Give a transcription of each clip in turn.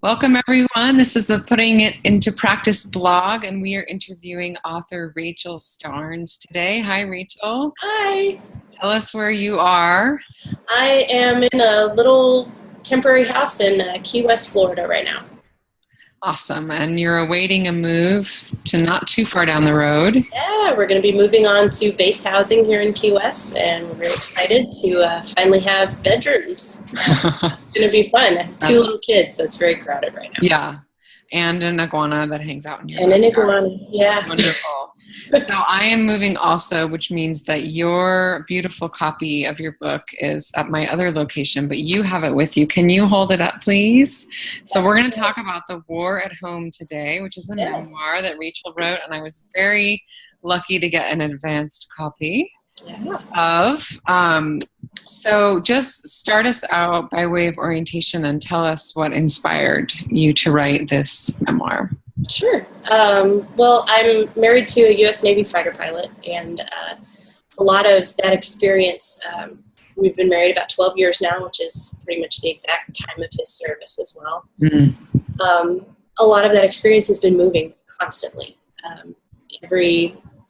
Welcome, everyone. This is the Putting It Into Practice blog, and we are interviewing author Rachel Starnes today. Hi, Rachel. Hi. Tell us where you are. I am in a little temporary house in Key West, Florida right now. Awesome. And you're awaiting a move to not too far down the road. Yeah, we're going to be moving on to base housing here in Key West, and we're very excited to finally have bedrooms. It's going to be fun. I have two little kids, so it's very crowded right now. Yeah. And an iguana that hangs out in your And backyard. an iguana, yeah. Wonderful. So I am moving also, which means that your beautiful copy of your book is at my other location, but you have it with you. Can you hold it up, please? So we're going to talk about The War at Home today, which is a memoir that Rachel wrote, and I was very lucky to get an advanced copy of. So just start us out by way of orientation and tell us what inspired you to write this memoir. Sure. Well, I'm married to a U.S. Navy fighter pilot, and a lot of that experience, we've been married about 12 years now, which is pretty much the exact time of his service as well. Mm-hmm. A lot of that experience has been moving constantly.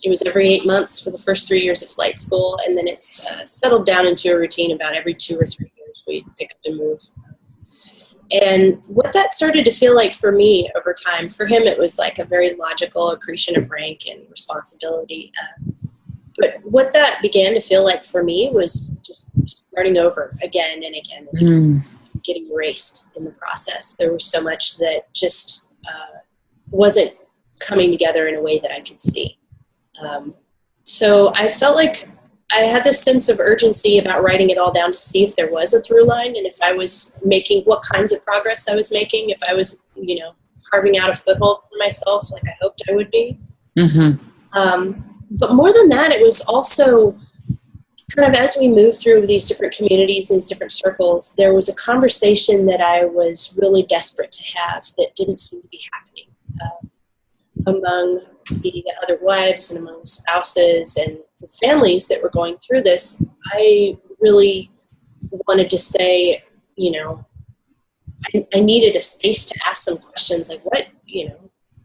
It was every 8 months for the first 3 years of flight school, and then it's settled down into a routine about every 2 or 3 years we pick up and move. And what that started to feel like for me over time, for him it was like a very logical accretion of rank and responsibility. But what that began to feel like for me was just starting over again and again and again, getting erased in the process. There was so much that just wasn't coming together in a way that I could see. So I felt like I had this sense of urgency about writing it all down to see if there was a through line and if I was making, what kinds of progress I was making, if I was, carving out a foothold for myself like I hoped I would be. Mm-hmm. But more than that, it was also kind of as we moved through these different communities and these different circles, there was a conversation that I was really desperate to have that didn't seem to be happening among the other wives and among the spouses and the families that were going through this. I really wanted to say, I needed a space to ask some questions like,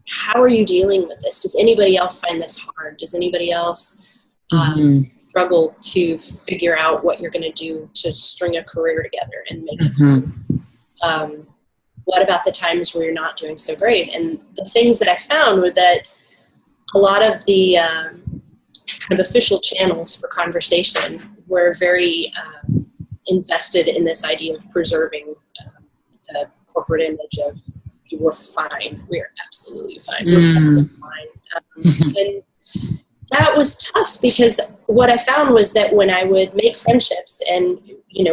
how are you dealing with this? Does anybody else find this hard? Does anybody else struggle to figure out what you're going to do to string a career together and make it through? What about the times where you're not doing so great? And the things that I found were that a lot of the kind of official channels for conversation were very invested in this idea of preserving the corporate image of we're fine, we're absolutely fine, we're fine. And that was tough because what I found was that when I would make friendships and,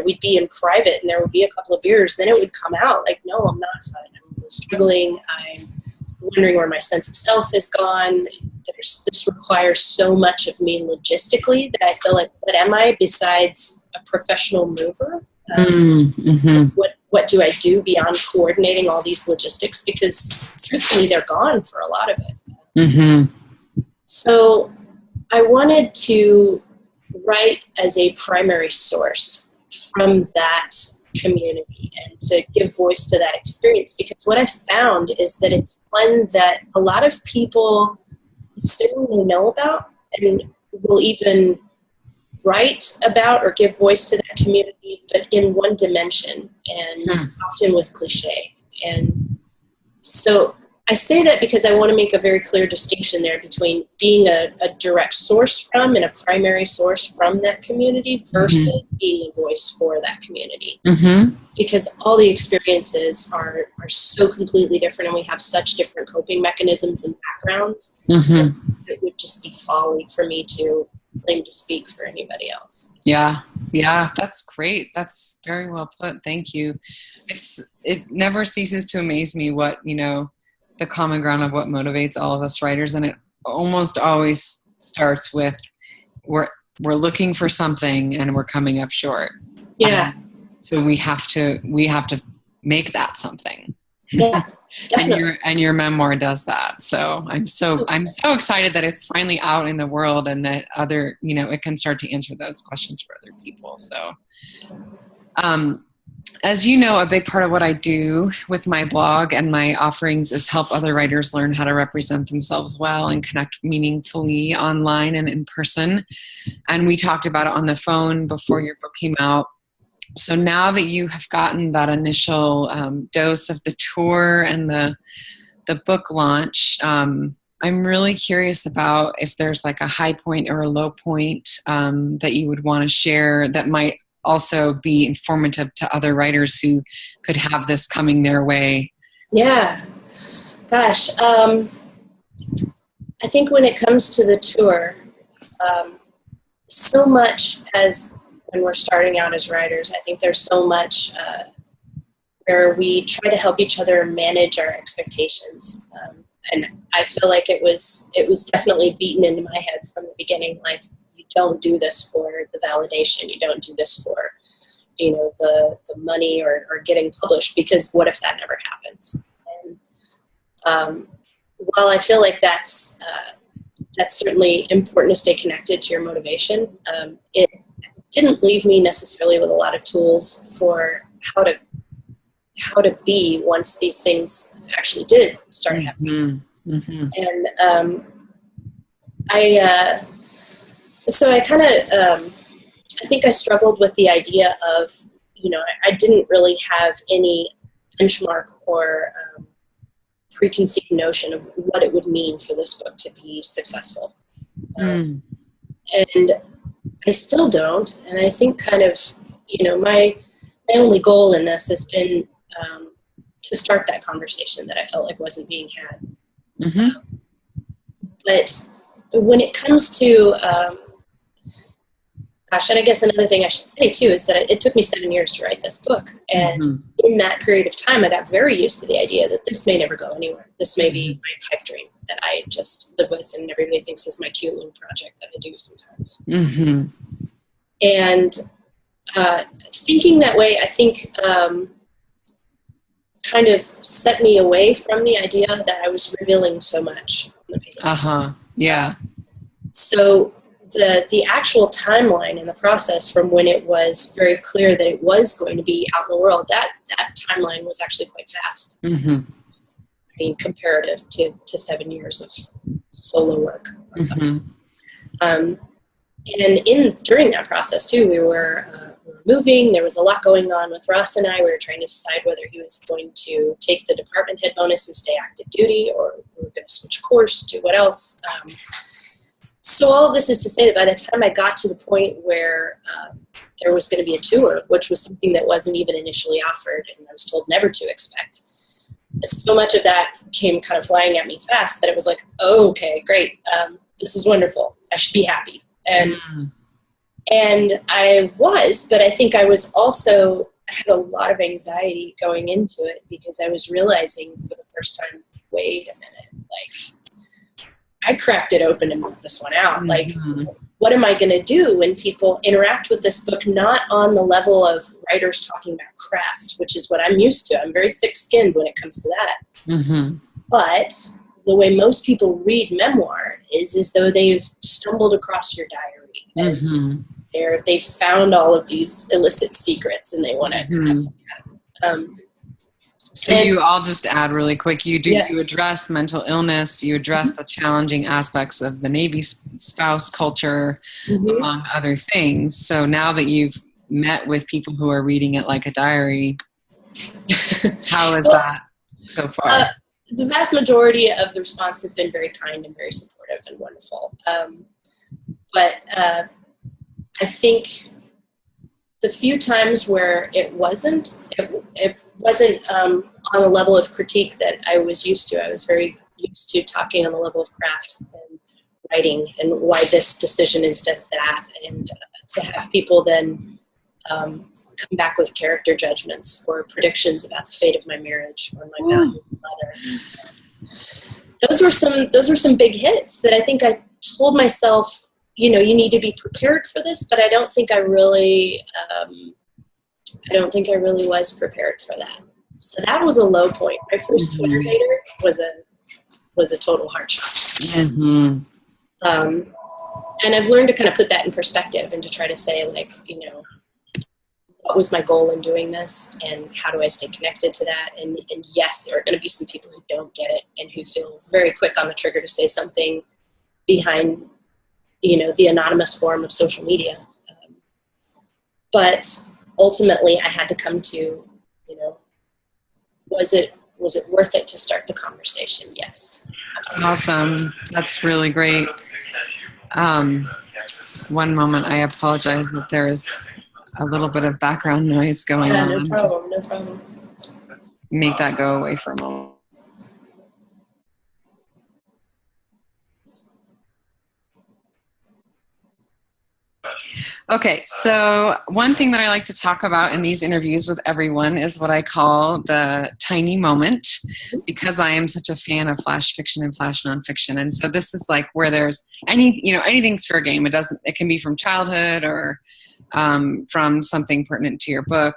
we'd be in private and there would be a couple of beers, then it would come out like, no, I'm not fine. I'm struggling. I'm wondering where my sense of self has gone. This requires so much of me logistically that I feel like, what am I besides a professional mover? What do I do beyond coordinating all these logistics? Because truthfully, they're gone for a lot of it. So I wanted to write as a primary source from that community and to give voice to that experience, because what I found is that it's one that a lot of people assume they know about and will even write about or give voice to that community, but in one dimension and often with cliche. And so I say that because I want to make a very clear distinction there between being a direct source from and a primary source from that community versus being a voice for that community. Because all the experiences are so completely different and we have such different coping mechanisms and backgrounds. It would just be folly for me to claim to speak for anybody else. Yeah, that's great. That's very well put. Thank you. It never ceases to amaze me what, the common ground of what motivates all of us writers, and it almost always starts with we're looking for something and we're coming up short. So we have to make that something. Yeah, definitely. and your memoir does that. So I'm so excited that it's finally out in the world and that it can start to answer those questions for other people. So as you know, a big part of what I do with my blog and my offerings is help other writers learn how to represent themselves well and connect meaningfully online and in person. And we talked about it on the phone before your book came out. So now that you have gotten that initial dose of the tour and the book launch, I'm really curious about if there's like a high point or a low point that you would want to share that might also be informative to other writers who could have this coming their way. Yeah. Gosh. I think when it comes to the tour, so much as when we're starting out as writers, I think there's so much where we try to help each other manage our expectations. And I feel like it was definitely beaten into my head from the beginning. Like, you don't do this for the validation. You don't do this for, the money or getting published, because what if that never happens? And while I feel like that's certainly important to stay connected to your motivation, it didn't leave me necessarily with a lot of tools for how to be once these things actually did start happening. Mm-hmm. And so I kind of, I think I struggled with the idea of, I didn't really have any benchmark or preconceived notion of what it would mean for this book to be successful. And I still don't. And I think kind of, my only goal in this has been to start that conversation that I felt like wasn't being had. Mm-hmm. But when it comes to, and I guess another thing I should say too is that it took me 7 years to write this book. And in that period of time, I got very used to the idea that this may never go anywhere. This may be my pipe dream that I just live with and everybody thinks is my cute little project that I do sometimes. Mm-hmm. And thinking that way, I think kind of set me away from the idea that I was revealing so much. Yeah. So the actual timeline and the process from when it was very clear that it was going to be out in the world, that timeline was actually quite fast. Mm-hmm. I mean, comparative to 7 years of solo work. And during that process too, we were moving. There was a lot going on with Russ and I. We were trying to decide whether he was going to take the department head bonus and stay active duty, or we were going to switch course to what else. So all of this is to say that by the time I got to the point where there was going to be a tour, which was something that wasn't even initially offered and I was told never to expect, so much of that came kind of flying at me fast that it was like, oh, okay, great. This is wonderful. I should be happy. And I was, but I think I was also, I had a lot of anxiety going into it because I was realizing for the first time, wait a minute, like, I cracked it open and moved this one out. Like, what am I going to do when people interact with this book, not on the level of writers talking about craft, which is what I'm used to. I'm very thick-skinned when it comes to that. But the way most people read memoir is as though they've stumbled across your diary. And they've found all of these illicit secrets and they want to kind of So I'll just add really quick, you address mental illness, you address the challenging aspects of the Navy spouse culture, among other things. So now that you've met with people who are reading it like a diary, how is that so far? The vast majority of the response has been very kind and very supportive and wonderful. But I think the few times where it wasn't on the level of critique that I was used to. I was very used to talking on the level of craft and writing and why this decision instead of that. And to have people then come back with character judgments or predictions about the fate of my marriage or my valued mother. Those were some big hits that I think I told myself, you need to be prepared for this, but I don't think I really was prepared for that. So that was a low point. My first Twitter hater was a total hardship. And I've learned to kind of put that in perspective and to try to say, like, what was my goal in doing this, and how do I stay connected to that? And yes, there are going to be some people who don't get it and who feel very quick on the trigger to say something behind, the anonymous form of social media. But ultimately, I had to come to, was it worth it to start the conversation? Yes, absolutely. Awesome. That's really great. One moment, I apologize that there is a little bit of background noise going on. No problem. Make that go away for a moment. Okay, so one thing that I like to talk about in these interviews with everyone is what I call the tiny moment, because I am such a fan of flash fiction and flash nonfiction. And so this is like where there's anything's fair game. It can be from childhood or from something pertinent to your book,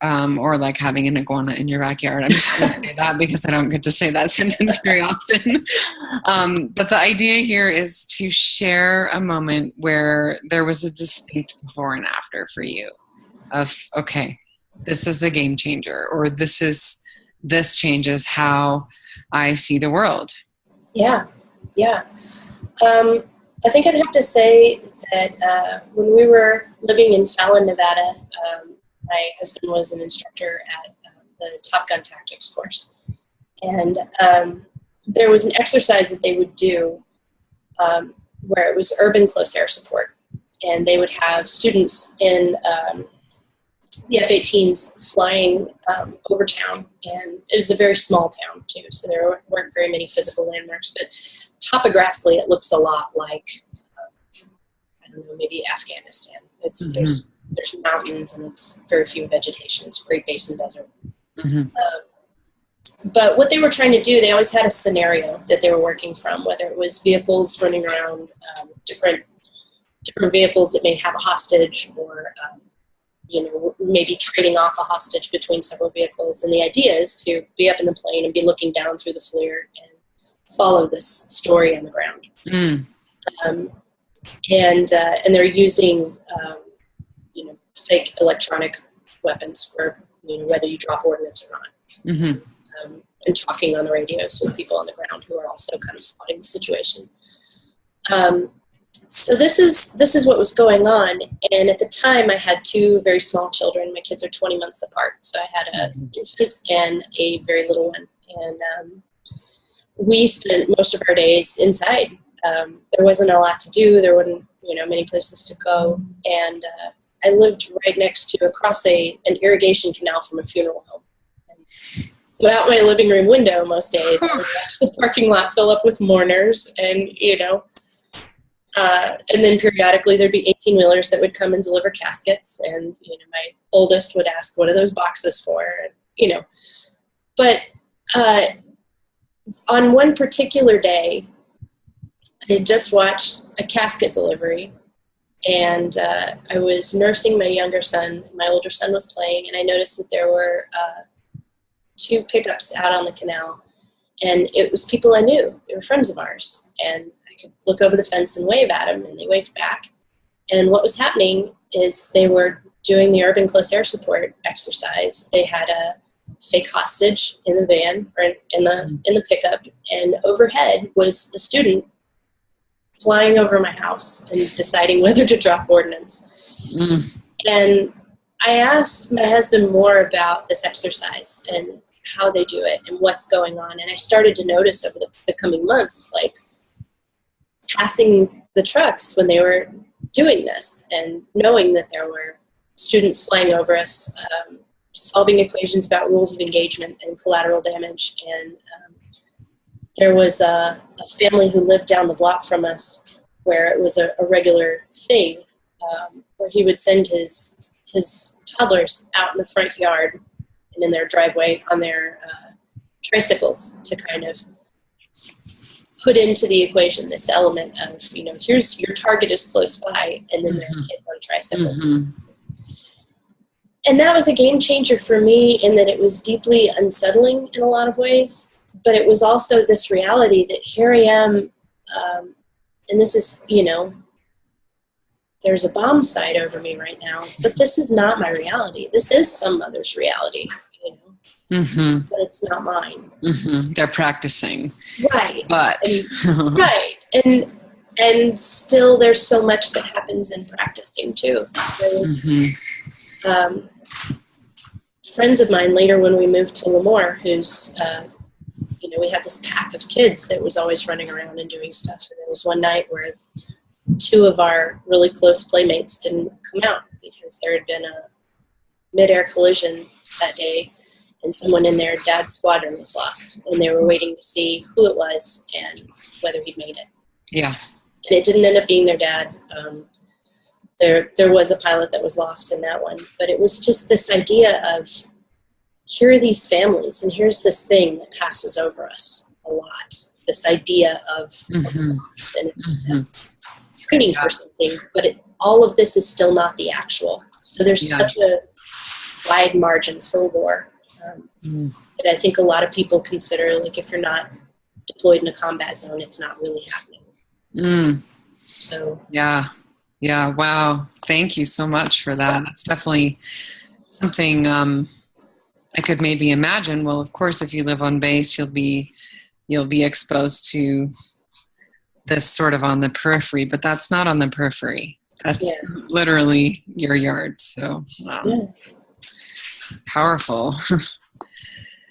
or like having an iguana in your backyard. I'm just going to say that because I don't get to say that sentence very often. But the idea here is to share a moment where there was a distinct before and after for you of, okay, this is a game changer, or this changes how I see the world. Yeah. I think I'd have to say that when we were living in Fallon, Nevada, my husband was an instructor at the Top Gun Tactics course. And there was an exercise that they would do where it was urban close air support. And they would have students in the F-18s flying over town. And it was a very small town, too, so there weren't very many physical landmarks. But topographically, it looks a lot like, I don't know, maybe Afghanistan. There's mountains and it's very few vegetation. It's a Great Basin desert. Mm-hmm. But what they were trying to do, they always had a scenario that they were working from, whether it was vehicles running around, different vehicles that may have a hostage, or maybe trading off a hostage between several vehicles. And the idea is to be up in the plane and be looking down through the FLIR and follow this story on the ground. Mm. And they're using fake electronic weapons for whether you drop ordnance or not. Mm-hmm. And talking on the radios with people on the ground who are also kind of spotting the situation. So this is what was going on. And at the time, I had two very small children. My kids are 20 months apart. So I had an infant and a very little one. And we spent most of our days inside. There wasn't a lot to do. There weren't many places to go. And I lived right next to, across an irrigation canal from a funeral home. And so out my living room window most days, I would watch the parking lot fill up with mourners, and and then periodically there'd be 18-wheelers that would come and deliver caskets, and my oldest would ask, "What are those boxes for?" And, but on one particular day, I had just watched a casket delivery. And I was nursing my younger son. My older son was playing, and I noticed that there were two pickups out on the canal. And it was people I knew. They were friends of ours. And I could look over the fence and wave at them, and they waved back. And what was happening is they were doing the urban close air support exercise. They had a fake hostage in the van, or in the pickup, and overhead was a student flying over my house and deciding whether to drop ordnance. Mm. And I asked my husband more about this exercise and how they do it and what's going on. And I started to notice over the coming months, like passing the trucks when they were doing this, and knowing that there were students flying over us, solving equations about rules of engagement and collateral damage. And there was a family who lived down the block from us where it was a regular thing, where he would send his toddlers out in the front yard and in their driveway on their tricycles to kind of put into the equation this element of, here's your target is close by, and then there are kids on tricycles. Mm-hmm. And that was a game changer for me, in that it was deeply unsettling in a lot of ways. But it was also this reality that here I am, and this is, there's a bomb sight over me right now, but this is not my reality. This is some mother's reality, you know, but it's not mine. They're practicing. Right. But. Right. And still there's so much that happens in practicing too. There's friends of mine later when we moved to Lemoore who's, you know, we had this pack of kids that was always running around and doing stuff. And there was one night where 2 of our really close playmates didn't come out because there had been a mid-air collision that day and someone in their dad's squadron was lost. And they were waiting to see who it was and whether he'd made it. Yeah. And it didn't end up being their dad. There was a pilot that was lost in that one. But it was just this idea of, here are these families, and here's this thing that passes over us a lot. This idea of loss and of training for something, but all of this is still not the actual. So there's such a wide margin for war that I think a lot of people consider, like, if you're not deployed in a combat zone, it's not really happening. So yeah, wow, thank you so much for that. That's definitely something I could maybe imagine. Well, of course, if you live on base, you'll be exposed to this sort of on the periphery, but that's not on the periphery. That's literally your yard. So powerful.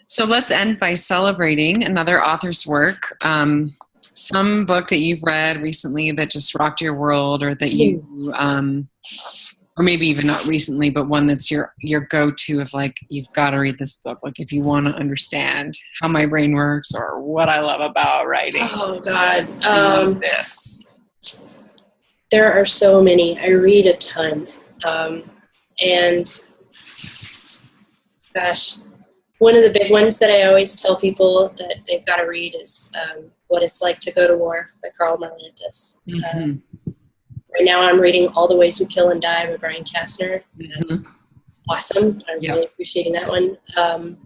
So let's end by celebrating another author's work. Some book that you've read recently that just rocked your world, or that you, or maybe even not recently, but one that's your go-to of, like, you've got to read this book. Like, if you want to understand how my brain works or what I love about writing. Oh God. I love this. There are so many. I read a ton. And gosh, one of the big ones that I always tell people that they've got to read is What It's Like to Go to War by Carl Marlantes. Right now I'm reading All the Ways We Kill and Die by Brian Kastner. That's awesome. I'm really appreciating that one. And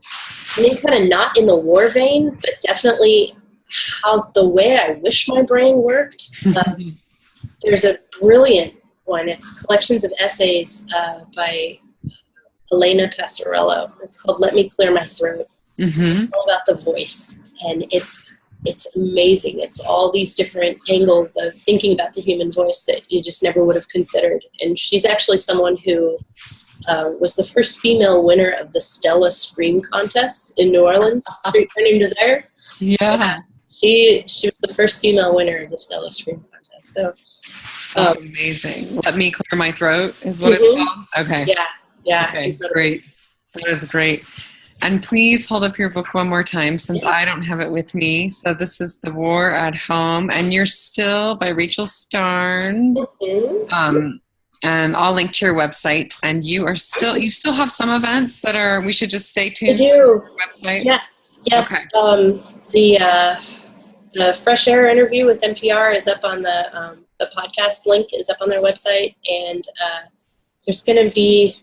then kind of not in the war vein, but definitely how the way I wish my brain worked. There's a brilliant one. It's collections of essays by Elena Passarello. It's called Let Me Clear My Throat. It's all about the voice. And it's amazing. It's all these different angles of thinking about the human voice that you just never would have considered. And she's actually someone who was the first female winner of the Stella Scream contest in New Orleans. Her name Desire. Yeah. She was the first female winner of the Stella Scream contest. So that's amazing. Let Me Clear My Throat is what it's called. Okay. Yeah. Okay, great. That is great. And please hold up your book one more time, since I don't have it with me. So this is The War at Home, and You're Still by Rachel Starnes. And I'll link to your website. And you still have some events that we should just stay tuned to your website? Yes. Okay. The Fresh Air interview with NPR is up on the podcast link is up on their website. And there's going to be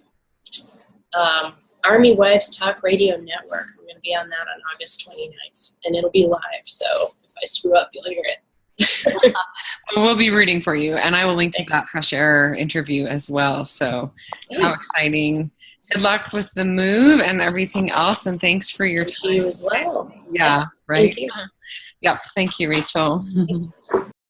Army Wives Talk Radio Network. I'm going to be on that on August 29th, and it'll be live. So if I screw up, you'll hear it. We'll be rooting for you, and I will link to that Fresh Air interview as well. So how exciting. Good luck with the move and everything else, and thanks for your time. To you as well. Yeah, right? Thank you. Yep. Thank you, Rachel. Thanks.